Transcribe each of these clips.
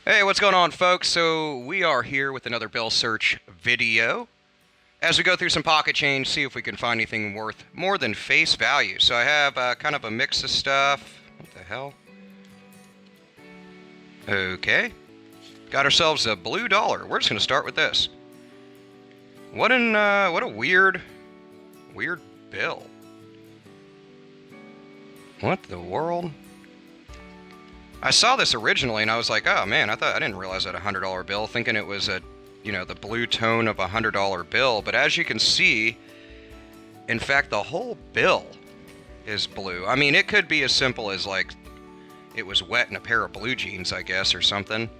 Hey, what's going on, folks? So we are here with another bill search video. As we go through some pocket change, see if we can find anything worth more than face value. So I have kind of a mix of stuff. What the hell? Okay. Got ourselves a blue dollar. We're just going to start with this. What a weird bill. What the world? I saw this originally and I was like, oh man, I didn't realize that $100 bill, thinking it was the blue tone of a $100 bill. But as you can see, in fact, the whole bill is blue. I mean, it could be as simple as like it was wet in a pair of blue jeans, I guess, or something.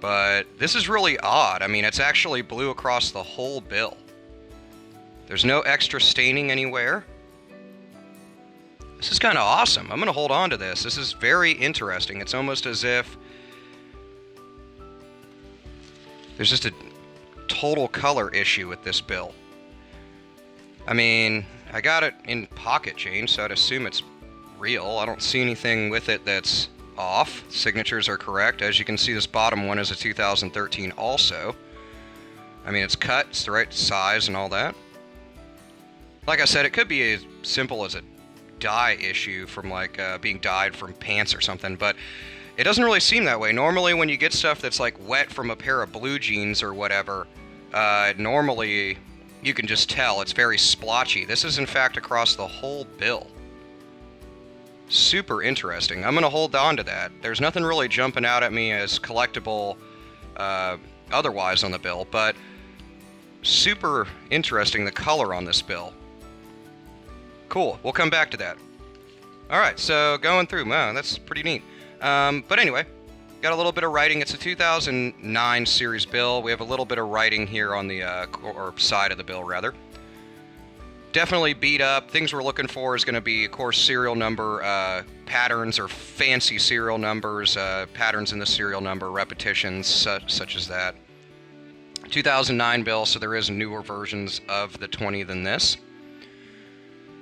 But this is really odd. I mean, it's actually blue across the whole bill. There's no extra staining anywhere. This is kind of awesome. I'm going to hold on to this. This is very interesting. It's almost as if there's just a total color issue with this bill. I mean, I got it in pocket change, so I'd assume it's real. I don't see anything with it that's off. Signatures are correct. As you can see, this bottom one is a 2013 also. I mean, it's cut. It's the right size and all that. Like I said, it could be as simple as a dye issue from like being dyed from pants or something, but it doesn't really seem that way. Normally when you get stuff that's like wet from a pair of blue jeans or whatever, normally you can just tell it's very splotchy. This is in fact across the whole bill. Super interesting. I'm gonna hold on to that. There's nothing really jumping out at me as collectible otherwise on the bill, but super interesting, the color on this bill. Cool, we'll come back to that. Alright, so going through, wow, that's pretty neat. But anyway, got a little bit of writing. It's a 2009 series bill. We have a little bit of writing here on the or side of the bill, rather. Definitely beat up. Things we're looking for is going to be, of course, serial number patterns or fancy serial numbers, patterns in the serial number, repetitions, such as that. 2009 bill, so there is newer versions of the 20 than this.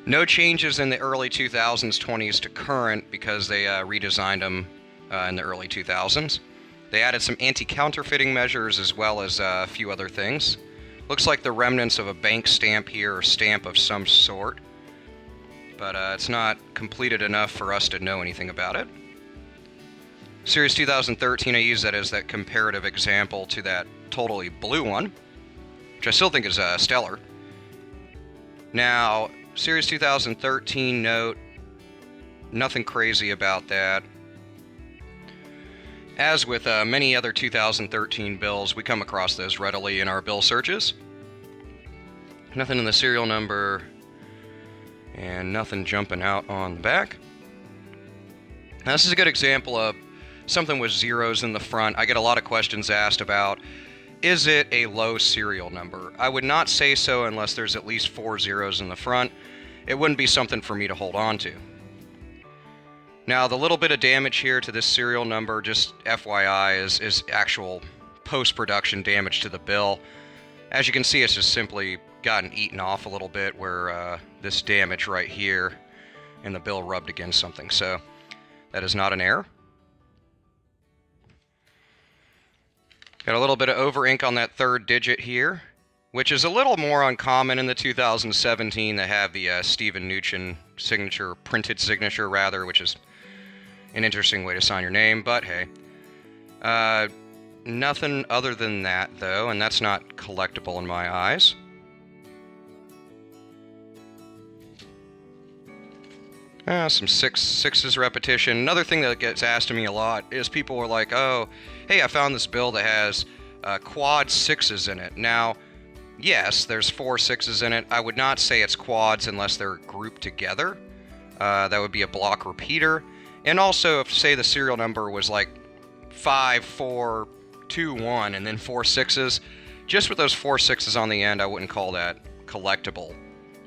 No changes in the early 2000s 20s to current because they redesigned them in the early 2000s. They added some anti-counterfeiting measures as well as a few other things. Looks like the remnants of a bank stamp here, or stamp of some sort. But it's not completed enough for us to know anything about it. Series 2013, I use that as that comparative example to that totally blue one, which I still think is stellar. Now, Series 2013 note, nothing crazy about that. As with many other 2013 bills, we come across those readily in our bill searches. Nothing in the serial number, and nothing jumping out on the back. Now, this is a good example of something with zeros in the front. I get a lot of questions asked about, is it a low serial number? I would not say so unless there's at least 4 zeros in the front. It wouldn't be something for me to hold on to. Now, the little bit of damage here to this serial number, just FYI, is actual post-production damage to the bill. As you can see, it's just simply gotten eaten off a little bit where this damage right here in the bill rubbed against something. So that is not an error. Got a little bit of over ink on that third digit here, which is a little more uncommon in the 2017 to have the Stephen Mnuchin signature, printed signature rather, which is an interesting way to sign your name, but hey. Nothing other than that though, and that's not collectible in my eyes. Some sixes repetition. Another thing that gets asked of me a lot is people are like, oh, hey, I found this bill that has quad sixes in it. Now, yes, there's 4 sixes in it. I would not say it's quads unless they're grouped together. That would be a block repeater. And also, if, say, the serial number was like 5, 4, 2, 1, and then 4 sixes, just with those 4 sixes on the end, I wouldn't call that collectible.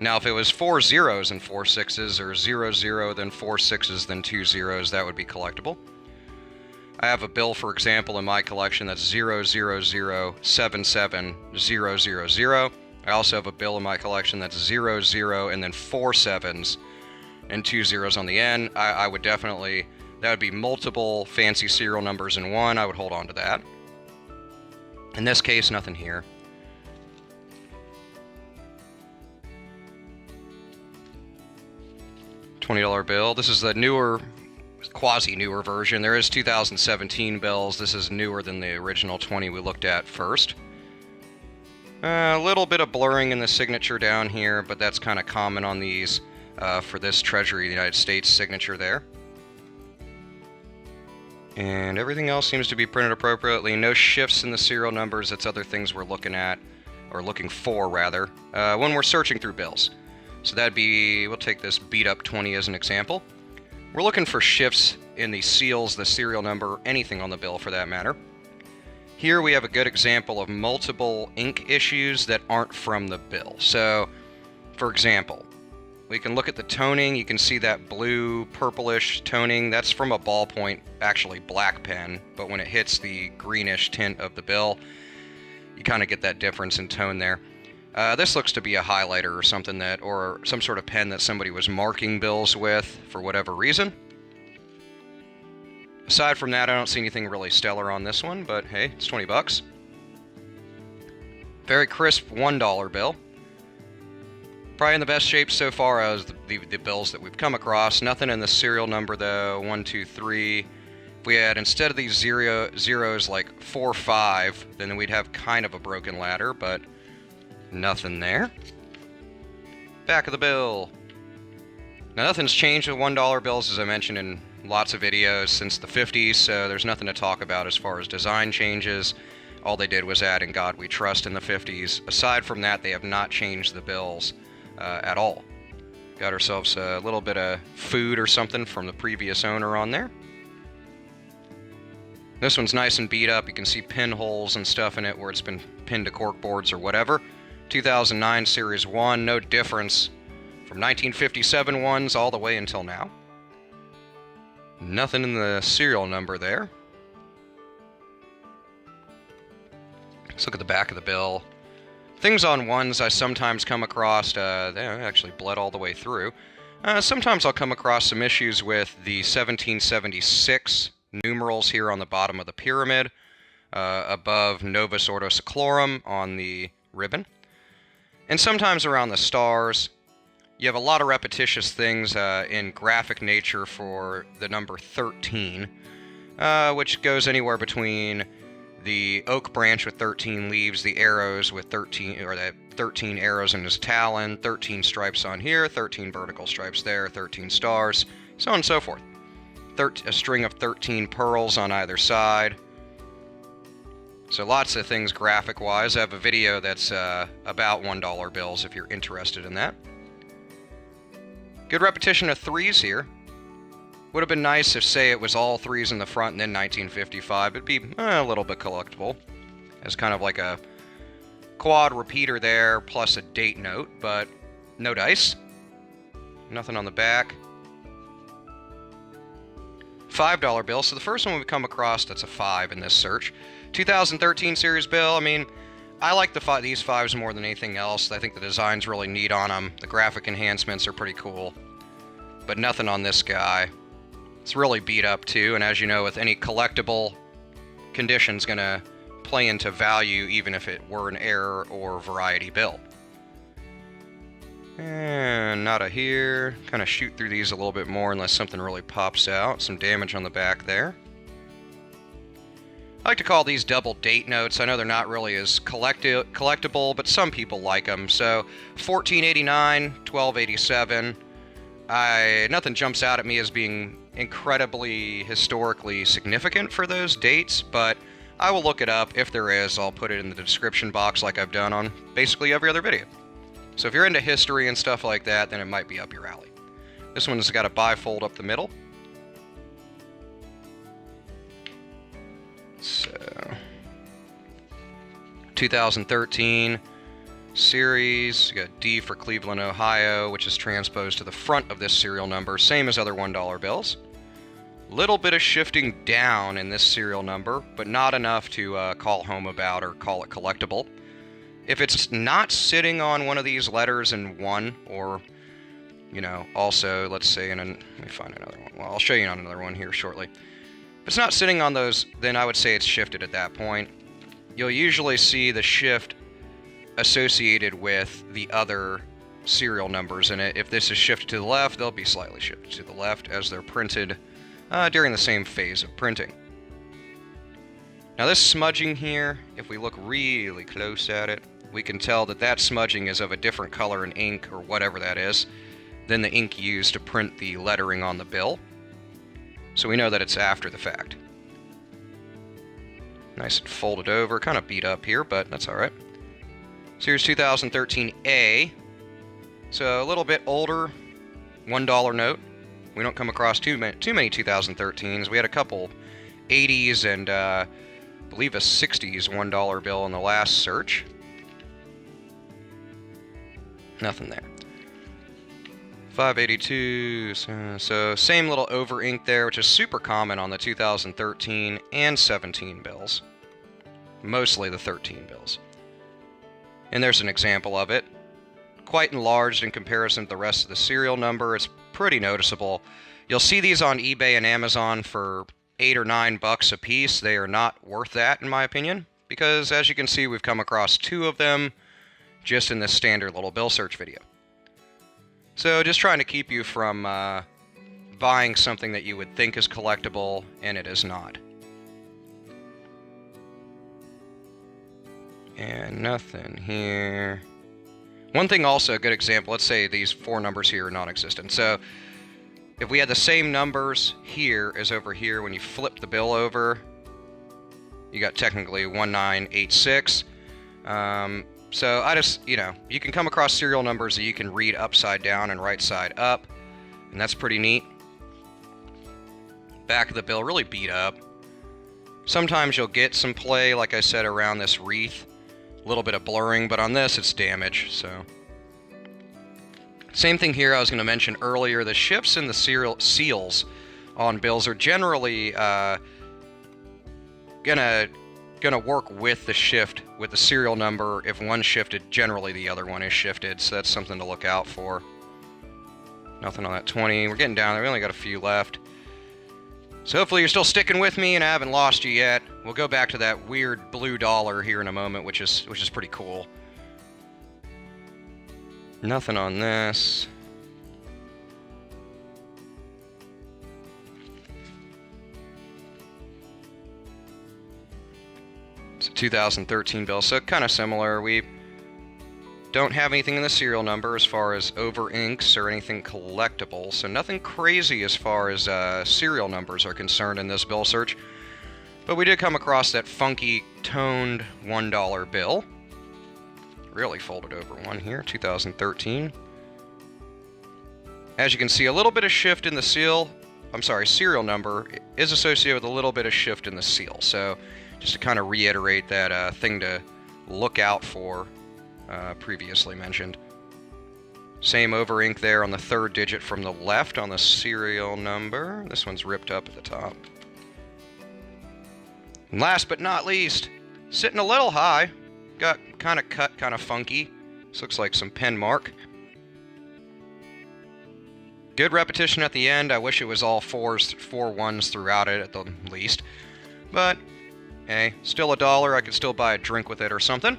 Now, if it was 4 zeros and 4 sixes, or 0, 0, then 4 sixes, then 2 zeros, that would be collectible. I have a bill, for example, in my collection that's 00077 I also have a bill in my collection that's 00 and then 4 sevens and 2 zeros on the end. I would definitely That would be multiple fancy serial numbers in one. I would hold on to that. In this case, nothing here. $20 bill. This is the newer, quasi-newer version. There is 2017 bills. This is newer than the original 20 we looked at first. A little bit of blurring in the signature down here, but that's kind of common on these for this Treasury of the United States signature there. And everything else seems to be printed appropriately. No shifts in the serial numbers. That's other things we're looking at, or looking for rather, when we're searching through bills. So that'd be, we'll take this beat up 20 as an example. We're looking for shifts in the seals, the serial number, anything on the bill for that matter. Here we have a good example of multiple ink issues that aren't from the bill. So, for example, we can look at the toning. You can see that blue, purplish toning. That's from a ballpoint, actually black pen, but when it hits the greenish tint of the bill, you kind of get that difference in tone there. This looks to be a highlighter or something that, or some sort of pen that somebody was marking bills with for whatever reason. Aside from that, I don't see anything really stellar on this one, but hey, it's 20 bucks. Very crisp $1 bill. Probably in the best shape so far as the bills that we've come across. Nothing in the serial number though, 1, 2, 3. If we had, instead of these zeros like 4, 5, then we'd have kind of a broken ladder, but nothing there. Back of the bill. Now nothing's changed with $1 bills, as I mentioned in lots of videos since the 50s, so there's nothing to talk about as far as design changes. All they did was add "In God We Trust" in the 50s. Aside from that, they have not changed the bills at all. Got ourselves a little bit of food or something from the previous owner on there. This one's nice and beat up. You can see pinholes and stuff in it where it's been pinned to cork boards or whatever. 2009 Series 1, no difference from 1957 ones all the way until now. Nothing in the serial number there. Let's look at the back of the bill. Things on ones I sometimes come across, they actually bled all the way through. Sometimes I'll come across some issues with the 1776 numerals here on the bottom of the pyramid, above Novus Ordo Seclorum on the ribbon. And sometimes around the stars. You have a lot of repetitious things in graphic nature for the number 13, which goes anywhere between the oak branch with 13 leaves, the arrows with 13, or the 13 arrows in his talon, 13 stripes on here, 13 vertical stripes there, 13 stars, so on and so forth. A string of 13 pearls on either side. So lots of things graphic-wise. I have a video that's about $1 bills if you're interested in that. Good repetition of threes here. Would have been nice if, say, it was all threes in the front and then 1955. It'd be a little bit collectible. As kind of like a quad repeater there, plus a date note, but no dice. Nothing on the back. $5 bill. So the first one we've come across that's a 5 in this search. 2013 series bill. I mean, I like these 5s more than anything else. I think the design's really neat on them. The graphic enhancements are pretty cool. But nothing on this guy. It's really beat up too, and as you know, with any collectible, condition's going to play into value even if it were an error or variety bill. And nada here. Kind of shoot through these a little bit more unless something really pops out. Some damage on the back there. I like to call these double date notes. I know they're not really as collectible, but some people like them. So 1489, 1287. Nothing jumps out at me as being incredibly historically significant for those dates, but I will look it up. If there is, I'll put it in the description box like I've done on basically every other video. So if you're into history and stuff like that, then it might be up your alley. This one's got a bifold up the middle. So, 2013 series, you got D for Cleveland, Ohio, which is transposed to the front of this serial number, same as other $1 bills. Little bit of shifting down in this serial number, but not enough to call home about or call it collectible. If it's not sitting on one of these letters in 1 or You know, also, let's say let me find another one. Well, I'll show you on another one here shortly. If it's not sitting on those, then I would say it's shifted at that point. You'll usually see the shift associated with the other serial numbers in it. If this is shifted to the left, they'll be slightly shifted to the left as they're printed during the same phase of printing. Now this smudging here, if we look really close at it, we can tell that that smudging is of a different color in ink, or whatever that is, than the ink used to print the lettering on the bill. So we know that it's after the fact. Nice and folded over, kind of beat up here, but that's alright. Series 2013A. So a little bit older, $1 note. We don't come across too many 2013s. We had a couple 80s and I believe a 60s $1 bill in the last search. Nothing there. 582, so same little over ink there, which is super common on the 2013 and 17 bills. Mostly the 13 bills. And there's an example of it. Quite enlarged in comparison to the rest of the serial number. It's pretty noticeable. You'll see these on eBay and Amazon for $8 or $9 a piece. They are not worth that, in my opinion, because as you can see, we've come across 2 of them just in this standard little bill search video. So just trying to keep you from buying something that you would think is collectible and it is not. And nothing here. One thing also, a good example, let's say these 4 numbers here are non-existent. So if we had the same numbers here as over here, when you flip the bill over, you got technically 1986. So I just, you know, you can come across serial numbers that you can read upside down and right side up, and that's pretty neat. Back of the bill really beat up. Sometimes you'll get some play, like I said, around this wreath. A little bit of blurring, but on this it's damage, so. Same thing here I was going to mention earlier. The shifts in the seals on bills are generally gonna work with the shift with the serial number. If one shifted, generally the other one is shifted, so that's something to look out for. Nothing on that 20. We're getting down there. We only got a few left. So hopefully you're still sticking with me and I haven't lost you yet. We'll go back to that weird blue dollar here in a moment, which is pretty cool. Nothing on this. It's a 2013 bill, so kind of similar. We don't have anything in the serial number as far as over inks or anything collectible, so nothing crazy as far as serial numbers are concerned in this bill search. But we did come across that funky toned $1 bill. Really folded over one here, 2013. As you can see, a little bit of shift in the serial number is associated with a little bit of shift in the seal. So just to kind of reiterate that thing to look out for, previously mentioned. Same over ink there on the 3rd digit from the left on the serial number. This one's ripped up at the top. And last but not least, sitting a little high. Got kind of cut, kind of funky. This looks like some pen mark. Good repetition at the end. I wish it was all 4 ones throughout it at the least. But, hey, still $1. I could still buy a drink with it or something.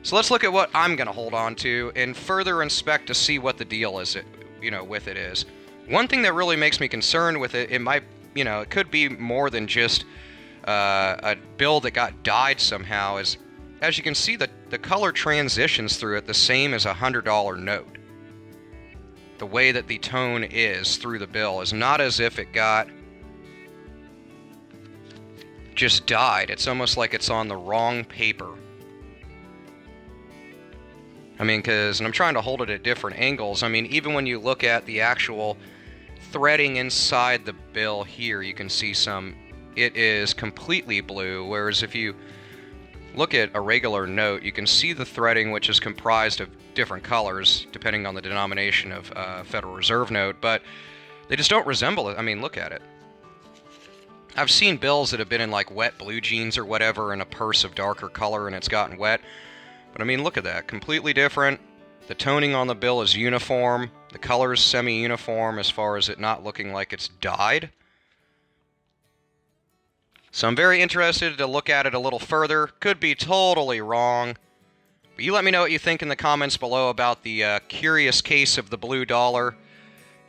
So let's look at what I'm going to hold on to and further inspect to see what the deal is, with it is. One thing that really makes me concerned with it, it might, it could be more than just a bill that got dyed somehow, is, as you can see, the color transitions through it the same as a $100 note. The way that the tone is through the bill is not as if it got just dyed. It's almost like it's on the wrong paper. I mean, and I'm trying to hold it at different angles. I mean, even when you look at the actual threading inside the bill here, you can see it is completely blue, whereas if you look at a regular note, you can see the threading, which is comprised of different colors, depending on the denomination of Federal Reserve note, but they just don't resemble it. I mean, look at it. I've seen bills that have been in like wet blue jeans or whatever in a purse of darker color and it's gotten wet. But I mean, look at that. Completely different. The toning on the bill is uniform. The color is semi-uniform as far as it not looking like it's dyed. So I'm very interested to look at it a little further. Could be totally wrong. But you let me know what you think in the comments below about the curious case of the blue dollar.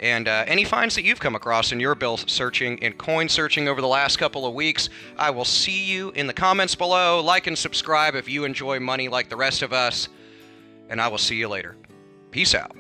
And any finds that you've come across in your bill searching and coin searching over the last couple of weeks. I will see you in the comments below. Like and subscribe if you enjoy money like the rest of us. And I will see you later. Peace out.